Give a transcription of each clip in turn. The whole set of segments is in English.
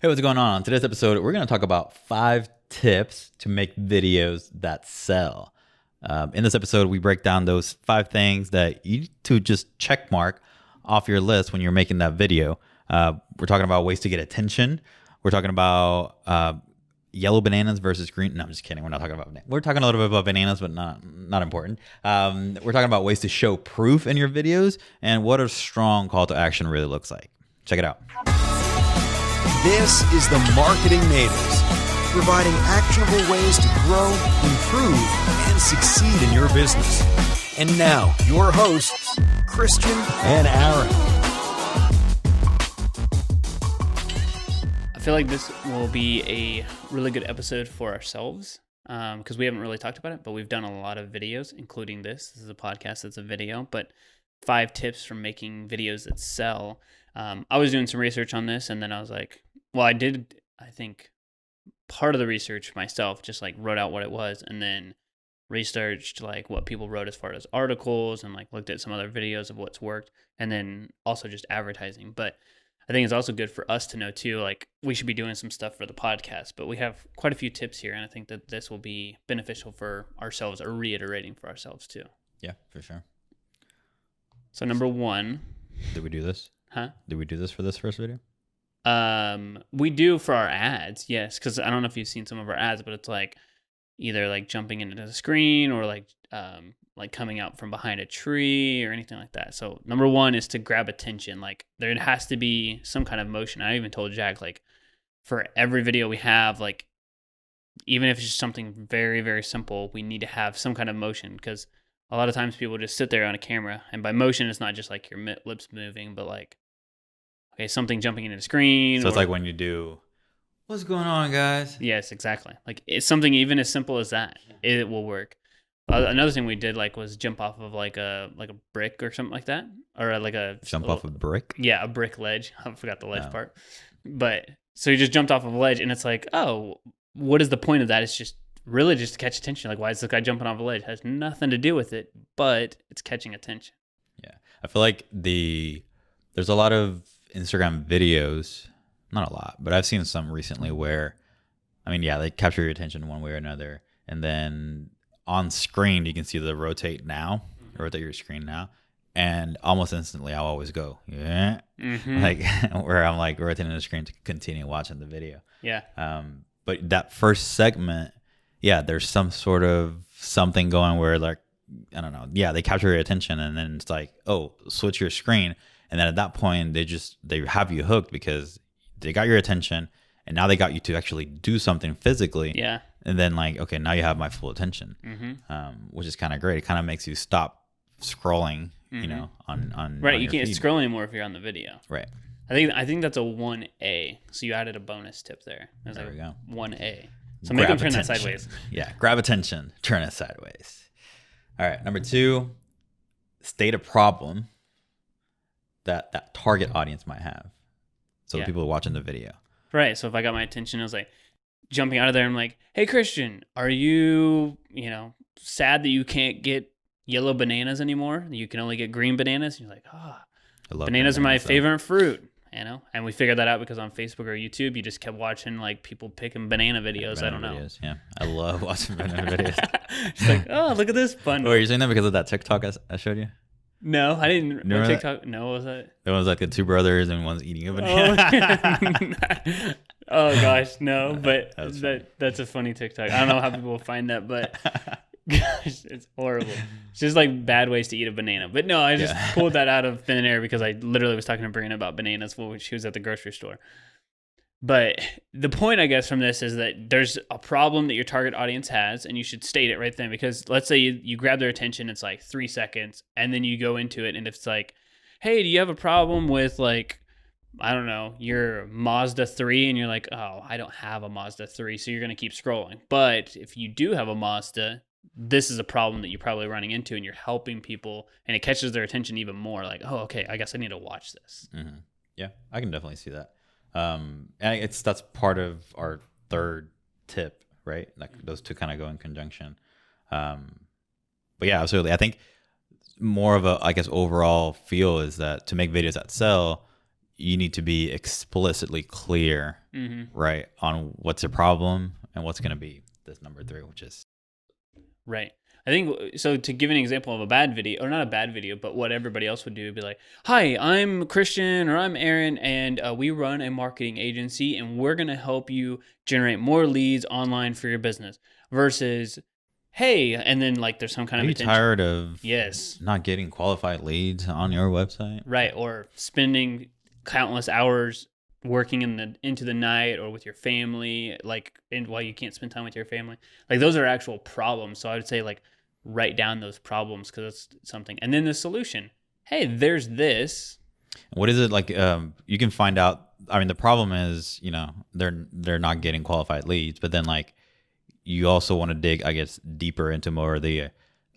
Hey, what's going on? On today's episode, we're going to talk about 5 tips to make videos that sell. In this episode, we break down those 5 things that you need to just check mark off your list when you're making that video. We're talking about ways to get attention. We're talking about yellow bananas versus green. No, I'm just kidding. We're not talking about bananas. We're talking a little bit about bananas, but not important. We're talking about ways to show proof in your videos and what a strong call to action really looks like. Check it out. This is the Marketing Natives, providing actionable ways to grow, improve, and succeed in your business. And now, your hosts, Christian and Aaron. I feel like this will be a really good episode for ourselves because we haven't really talked about it, but we've done a lot of videos, including this. This is a podcast that's a video, but 5 tips for making videos that sell. I was doing some research on this, and then I was like, well, I think part of the research myself, just like wrote out what it was, and then researched like what people wrote as far as articles and like looked at some other videos of what's worked, and then also just advertising. But I think it's also good for us to know too, like we should be doing some stuff for the podcast, but we have quite a few tips here, and I think that this will be beneficial for ourselves or reiterating for ourselves too. Yeah, for sure. So number 1. Did we do this? Huh? Did we do this for this first video? We do for our ads, yes, because I don't know if you've seen some of our ads, but it's like either like jumping into the screen or like coming out from behind a tree or anything like that. So number 1 is to grab attention. Like there has to be some kind of motion. I even told Jack, like for every video we have, like even if it's just something very, very simple, we need to have some kind of motion, because a lot of times people just sit there on a camera, and by motion, it's not just like your lips moving, but like, okay, something jumping into the screen. So it's like when you do, what's going on, guys? Yes, exactly. Like it's something even as simple as that, it will work. Another thing we did like was jump off of like a brick or something like that, or like a Jump off a brick? Yeah, a brick ledge. I forgot the ledge part. But so you just jumped off of a ledge, and it's like, oh, what is the point of that? It's just really just to catch attention. Like, why is this guy jumping off a ledge? It has nothing to do with it, but it's catching attention. Yeah. I feel like there's a lot of Instagram videos, not a lot, but I've seen some recently where, I mean, yeah, they capture your attention one way or another. And then on screen, you can see the rotate now, rotate your screen now. And almost instantly, I'll always go, yeah, like where I'm like rotating the screen to continue watching the video. Yeah. But that first segment, yeah, there's some sort of something going where like, I don't know. Yeah, they capture your attention, and then it's like, oh, switch your screen. And then at that point, they have you hooked because they got your attention, and now they got you to actually do something physically. Yeah. And then like, okay, now you have my full attention, which is kind of great. It kind of makes you stop scrolling, you know, on right. On You your can't feed. scroll anymore if you're on the video. Right. I think that's a 1A. So you added a bonus tip there. There's There like we go. 1A. So Grab make them turn attention. that sideways. Yeah, grab attention, turn it sideways. All right, number 2, state a problem that target audience might have. So the people who are watching the video. Right. So if I got my attention, I was like jumping out of there. I'm like, hey, Christian, are you, sad that you can't get yellow bananas anymore? You can only get green bananas? And you're like, I love bananas are my so. favorite fruit. And we figured that out because on Facebook or YouTube, you just kept watching like people picking banana videos. Banana I don't know. videos, yeah, I love watching banana videos. It's like, oh, look at this fun. Oh, are you saying that because of that TikTok I showed you? No, I didn't. Remember TikTok. No, what was that? It was like the 2 brothers and one's eating a banana. Oh gosh, no. But That that's a funny TikTok. I don't know how people find that, but gosh, it's horrible. It's just like bad ways to eat a banana. But no, I just pulled that out of thin air because I literally was talking to Brianna about bananas when she was at the grocery store. But the point, I guess, from this is that there's a problem that your target audience has, and you should state it right then. Because let's say you grab their attention, it's like 3 seconds, and then you go into it, and if it's like, hey, do you have a problem with like, I don't know, your Mazda 3, and you're like, oh, I don't have a Mazda 3, so you're going to keep scrolling. But if you do have a Mazda, this is a problem that you're probably running into, and you're helping people, and it catches their attention even more. Like, oh, okay, I guess I need to watch this. Mm-hmm. Yeah, I can definitely see that. And that's part of our 3rd tip, right? Like those 2 kind of go in conjunction. But yeah, absolutely. I think more of a, I guess, overall feel is that to make videos that sell, you need to be explicitly clear, right, on what's your problem and what's going to be this number 3, which is right. I think so. To give an example of a bad video, or not a bad video, but what everybody else would do would be like, "Hi, I'm Christian, or I'm Aaron, and we run a marketing agency, and we're gonna help you generate more leads online for your business." Versus, "Hey," and then like there's some kind Are of you attention. tired of Yes. not getting qualified leads on your website? Right, or spending countless hours working into the night or with your family, like, and while you can't spend time with your family. Like, those are actual problems. So I would say, like, write down those problems, because that's something. And then the solution. Hey, there's this. What is it like? You can find out. I mean, the problem is, they're not getting qualified leads, but then like you also want to dig, I guess, deeper into more of the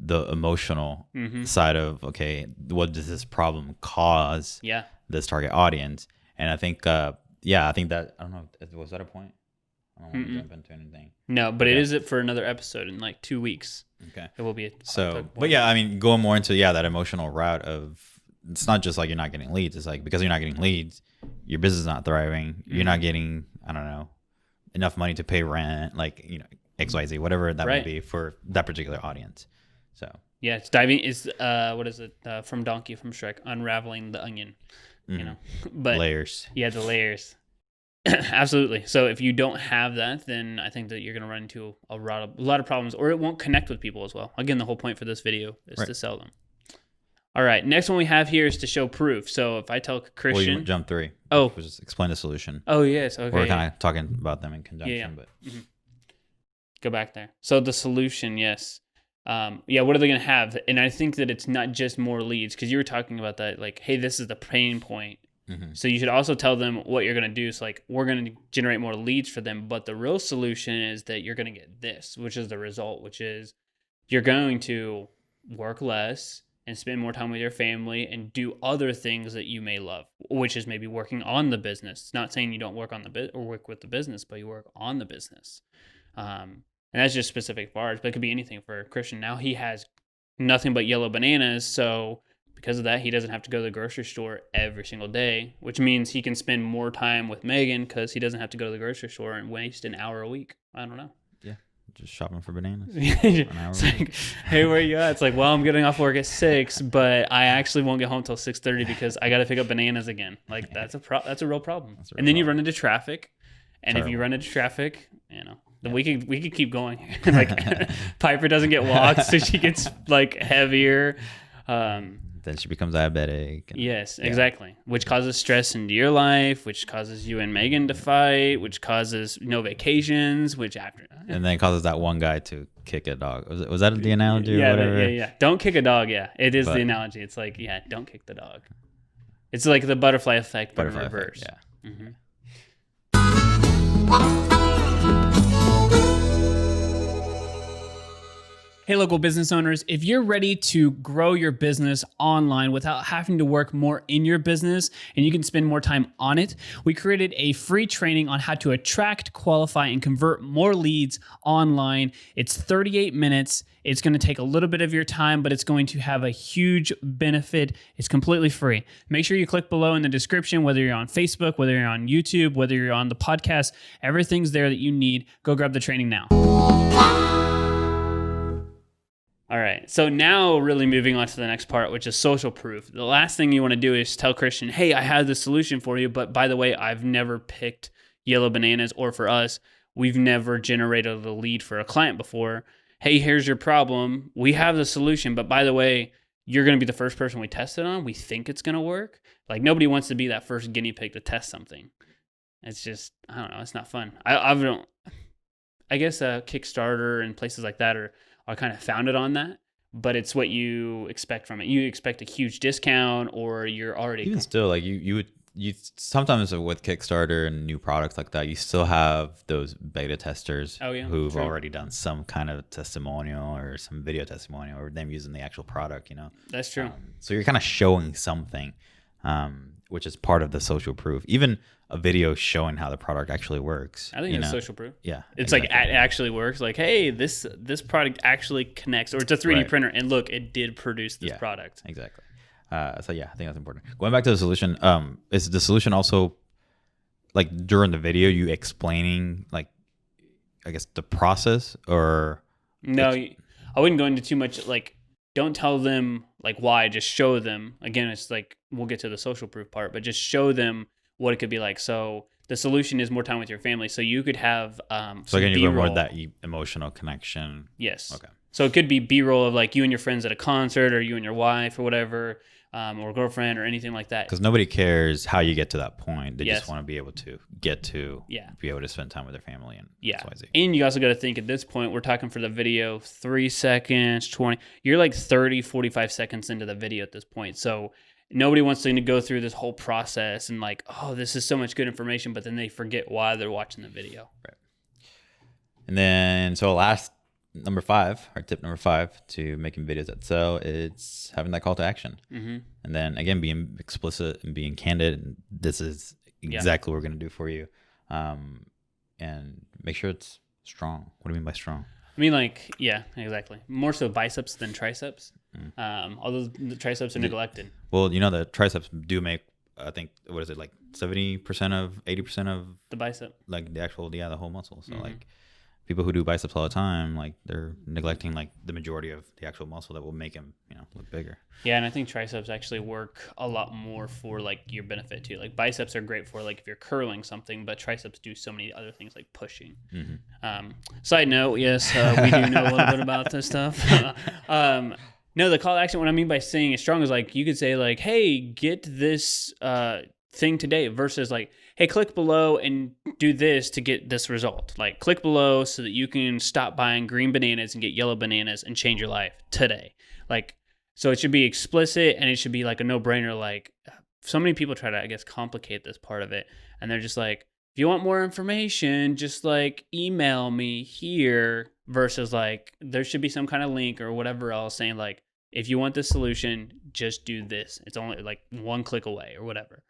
emotional side of, okay, what does this problem cause? Yeah. This target audience. And I think, I think that, I don't know, was that a point? I don't want to jump into anything. No, but it is it for another episode in like 2 weeks. Okay. It will be. But yeah, I mean, going more into, that emotional route of, it's not just like you're not getting leads. It's like, because you're not getting leads, your business is not thriving. You're not getting, I don't know, enough money to pay rent, like, XYZ, whatever that may be for that particular audience. So. Yeah, it's diving is, what is it? From Donkey from Shrek, unraveling the onion, but layers. Yeah, the layers. Absolutely. So if you don't have that, then I think that you're going to run into a lot of problems, or it won't connect with people as well. Again, the whole point for this video is to sell them. All right. Next one we have here is to show proof. So if I tell Christian, you jump 3. Oh, which is explain the solution. Oh yes. Okay. We're kind of talking about them in conjunction, but go back there. So the solution, yes. What are they going to have? And I think that it's not just more leads, because you were talking about that, like, hey, this is the pain point. So you should also tell them what you're going to do. So like, we're going to generate more leads for them, but the real solution is that you're going to get this, which is the result, which is you're going to work less and spend more time with your family and do other things that you may love, which is maybe working on the business. It's not saying you don't work on the bit or work with the business, but you work on the business. And that's just specific for ours, but it could be anything for Christian. Now he has nothing but yellow bananas, so because of that, he doesn't have to go to the grocery store every single day, which means he can spend more time with Megan because he doesn't have to go to the grocery store and waste an hour a week. I don't know. Yeah, just shopping for bananas. It's like, hey, where you at? It's like, well, I'm getting off work at 6, but I actually won't get home till 6:30 because I got to pick up bananas again. Like, that's a real problem. And then you run into traffic, and if you run into traffic, then we could keep going. Like, Piper doesn't get walked, so she gets like heavier. Then she becomes diabetic. Yes, exactly. Which causes stress into your life, which causes you and Megan to fight, which causes no vacations, which after. And then causes that one guy to kick a dog. Was that the analogy or whatever? Yeah. Don't kick a dog, It is the analogy. It's like, don't kick the dog. It's like the butterfly effect, but in reverse. Effect, yeah. Hey, local business owners, if you're ready to grow your business online without having to work more in your business and you can spend more time on it, we created a free training on how to attract, qualify, and convert more leads online. It's 38 minutes. It's going to take a little bit of your time, but it's going to have a huge benefit. It's completely free. Make sure you click below in the description, whether you're on Facebook, whether you're on YouTube, whether you're on the podcast, everything's there that you need. Go grab the training now. All right, so now really moving on to the next part, which is social proof. The last thing you want to do is tell Christian, hey, I have the solution for you, but by the way, I've never picked yellow bananas, or for us, we've never generated a lead for a client before. Hey, here's your problem. We have the solution, but by the way, you're going to be the first person we test it on. We think it's going to work. Like, nobody wants to be that first guinea pig to test something. It's just, I don't know, it's not fun. I guess Kickstarter and places like that are kind of founded on that, but it's what you expect from it. You expect a huge discount, or you're already even still like you sometimes with Kickstarter and new products like that, you still have those beta testers who've already done some kind of testimonial or some video testimonial or them using the actual product. That's true. So you're kind of showing something, which is part of the social proof. Even a video showing how the product actually works. I think it's social proof. Yeah. It's exactly. Like it actually works. Like, hey, this product actually connects, or it's a 3D printer, and look, it did produce this product. Exactly. So yeah, I think that's important. Going back to the solution, is the solution also like during the video you explaining like, I guess, the process, or No, I wouldn't go into too much. Like, don't tell them like why. Just show them. Again, it's like we'll get to the social proof part, but just show them what it could be like. So the solution is more time with your family. So you could have so again, you go more B-roll. that emotional connection. Yes. Okay. So it could be B-roll of like you and your friends at a concert, or you and your wife, or whatever, or girlfriend, or anything like that. Because nobody cares how you get to that point. They Yes. just want to be able to get to Yeah. be able to spend time with their family and Yeah. XYZ. And you also got to think at this point, we're talking for the video, 3 seconds, 20. You're like 30, 45 seconds into the video at this point. So nobody wants to go through this whole process and like, oh, this is so much good information, but then they forget why they're watching the video. Right. And then, so last, number 5, or tip number 5 to making videos that sell, it's having that call to action. Mm-hmm. And then again, being explicit and being candid. And this is exactly what we're going to do for you. And make sure it's strong. What do you mean by strong? I mean, like, yeah, exactly. More so biceps than triceps. Although the triceps are neglected. Well, you know, the triceps do make, I think, what is it, like 70% of, 80% of The bicep. like the actual, the whole muscle. So like people who do biceps all the time, like they're neglecting like the majority of the actual muscle that will make them, look bigger. Yeah, and I think triceps actually work a lot more for like your benefit too. Like biceps are great for like if you're curling something, but triceps do so many other things like pushing. Side note, yes, we do know a little bit about this stuff. No, the call to action, what I mean by saying it's strong is like you could say like, hey, get this thing today versus like, hey, click below and do this to get this result. Like click below so that you can stop buying green bananas and get yellow bananas and change your life today. Like, so it should be explicit and it should be like a no-brainer. Like so many people try to, I guess, complicate this part of it. And they're just like, if you want more information, just like email me here versus like there should be some kind of link or whatever else saying like, if you want this solution, just do this. It's only like one click away or whatever.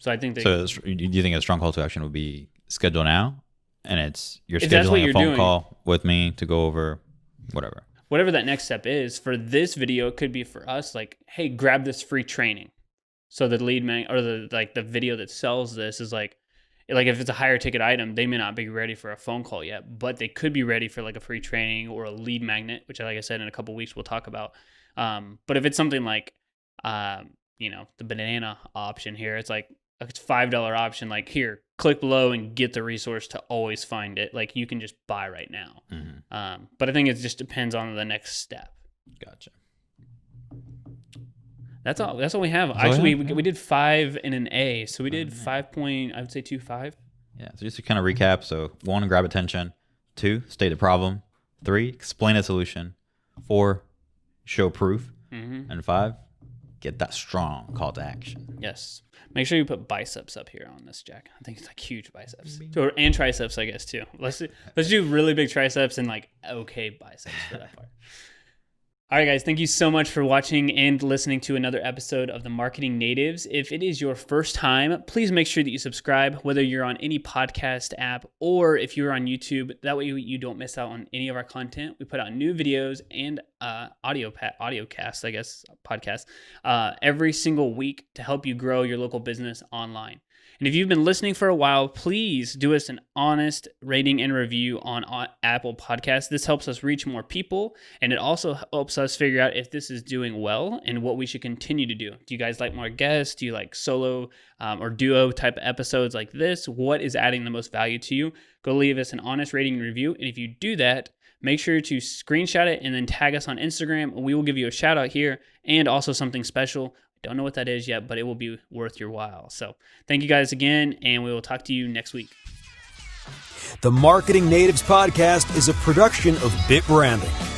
So I think So do you think a strong call to action would be schedule now, and it's you're If that's what scheduling a you're phone doing. call with me to go over whatever that next step is for this video, it could be for us like, hey, grab this free training. So the lead man or the video that sells this is like if it's a higher ticket item, they may not be ready for a phone call yet, but they could be ready for like a free training or a lead magnet, which like I said, in a couple of weeks, we'll talk about. But if it's something like, the banana option here, it's like, it's $5 option. Like here, click below and get the resource to always find it. Like you can just buy right now. But I think it just depends on the next step. Gotcha. That's all we have. Actually, we did 5 and an A. So we did 5.25. Yeah. So just to kind of recap. So 1, grab attention. 2, state the problem. 3, explain a solution. 4, show proof. And 5, get that strong call to action. Yes. Make sure you put biceps up here on this, Jack. I think it's like huge biceps. And triceps, I guess, too. Let's do really big triceps and like okay biceps for that part. All right, guys, thank you so much for watching and listening to another episode of The Marketing Natives. If it is your first time, please make sure that you subscribe, whether you're on any podcast app or if you're on YouTube. That way you don't miss out on any of our content. We put out new videos and audiocast, I guess, podcasts, every single week to help you grow your local business online. And if you've been listening for a while, please do us an honest rating and review on Apple Podcasts. This helps us reach more people, and it also helps us figure out if this is doing well and what we should continue to do. Do you guys like more guests? Do you like solo or duo type episodes like this? What is adding the most value to you? Go leave us an honest rating and review. And if you do that, make sure to screenshot it and then tag us on Instagram. We will give you a shout out here and also something special. Don't know what that is yet, but it will be worth your while. So thank you guys again, and we will talk to you next week. The Marketing Natives Podcast is a production of BitBranding.